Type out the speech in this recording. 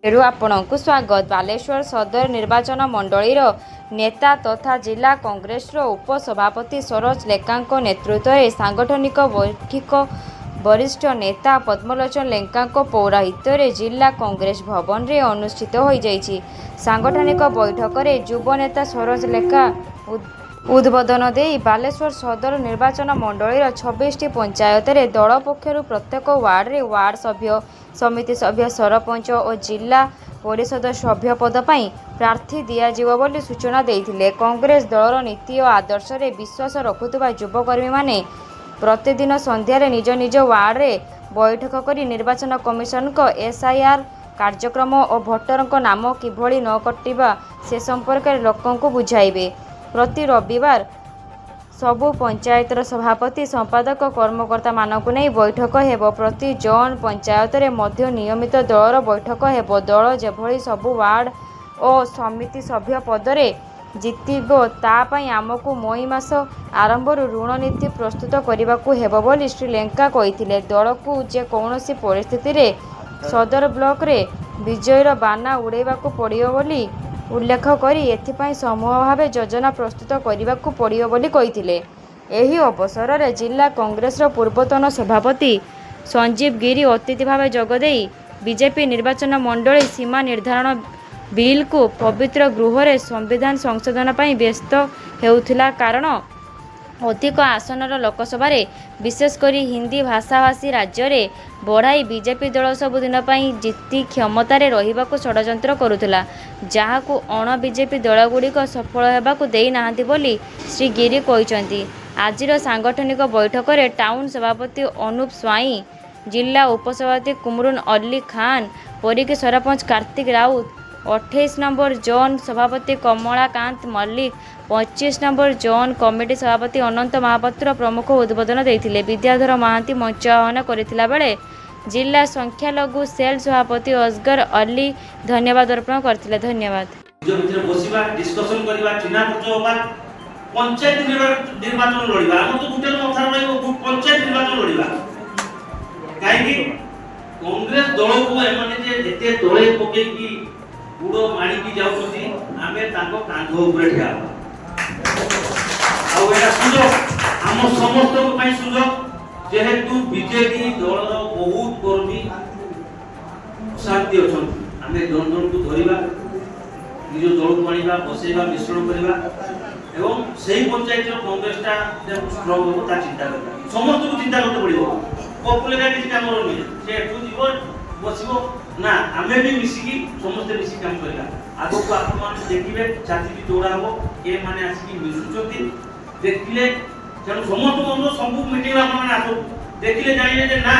आपणଙ୍କୁ स्वागत। बालेश्वर सदर निर्वाचन मंडलीर नेता तथा जिला कांग्रेसर उपसभापति सरोज लेंका नेतृत्व में सांगठनिक बैठक वरिष्ठ नेता पद्मलोचन लेंका पौराहित्य में जिला कांग्रेस भवन में अनुष्ठित हो जाइछि। सांगठनिक बैठक में युव नेता सरोज लेंका उद्बोधन दे बालेश्वर सदर निर्वाचन मंडलीर 26टी पंचायत रे दल पक्षर प्रत्येक वार्ड रे वार्ड सभ्य, समिति सभ्य, सरपंच और जिला परिषद सभ्य पद पर प्रार्थी दियाजिव बोली सूचना देइथिले। कांग्रेस दलर नीति और आदर्श रे विश्वास रखुवा युवकर्मी माने प्रतिदिन संध्यारे निज निज वार्ड रे बैठक करी निर्वाचन कमिशन को SIR कार्यक्रम और भोटर नाम किभली न कटिबा से संपर्क लोकों को बुझाइबे। प्रति रविवार सबु पंचायतर सभापति संपादक कर्मकर्ता मानकु नहीं बैठक हेबो। प्रति जोन पंचायत रे मध्य नियमित दलर बैठक हेबो। दल जेभली सबु वार्ड और समिति सभ्य पदरे जितिबो ता पई आमकु मई मास आरंभ ऋण नीति प्रस्तुत करबाकू हेबो बोली श्री लेंका कहिथिले। दल को जे कौनसी परिस्थिति रे सदर ब्लॉक रे विजयर बाना उड़ेबाकू पड़ियो बोली उल्लेख करी एथिपाई समूह भाव योजना प्रस्तुत करबाकू पड़ियो बोली कहिथिले। एही अवसर रे जिला कांग्रेस पूर्वतन सभापति संजीव गिरी अतिथि भाव जोगदेई बीजेपी निर्वाचन मंडली सीमा निर्धारण बिल को पवित्र गृह रे संविधान संशोधन पर व्यस्त हेउथिला कारण अधिक आसनर लोकसभा रे विशेषकर हिंदी भाषाभाषी राज्य रे बढ़ाई बीजेपी दल सबुदिन जीति क्षमतार रहिबाकू षड्यंत्र करुथिला, जहाकू अण बीजेपी दलगुड़िक सफल हेबाकू देई नाहांती बोली श्री गिरी कहिसंती। आजिर सांगठनिक बैठक रे टाउन सभापति अनूप स्वाई, जिला उपसभापति कुमरुन अली खान, परिकी सरपंच कार्तिक राउत, 28 नंबर जोन सभापति Kamalakant Mallik, 25 number zone committee सभापति अनंत महापात्र प्रमुख उद्बोधन देथिले। विद्याधर महांती मंच आह्वान करथिला बेले जिला संख्यालघु सेल सभापति असगर अली धन्यवाद अर्पण करथिले। धन्यवाद। डिस्कशन करबा चिन्हा परिचय होबा पंचायत निर्वाचन लड़िबा हम तो गुटे मथार रहइबो पंचायत निर्वाचन लड़िबा काहेकि कांग्रेस दल को एमाने जे एते तळे पके की बुड़ो माणी की जाउछथि आमे ताको कांधो ऊपर ठिया आ एटा सुजो हम समस्त को पई सुजो जेहेतु बीजेपी दल बहुत कर्मी शांति अछन आमे दन दन को धरिबा निज दल को आनिबा बसेबा मिश्रण करबा एवं सही पंचायत कांग्रेसटा स्ट्रांग हो ता चिंता करबा समस्त को चिंता करते पड़िबो। पॉपुलर किसी काम नहीं से तू जीवन बसिबो ना आमे भी मिसिकी समस्त मिसी काम करला आगो को आपण मान देखिबे छाती भी जोड़ा हो ए माने आसी मिसुचोती देखिले जन समस्त मन सब मीटिंग आपण माने आसो देखिले जानिले जे ना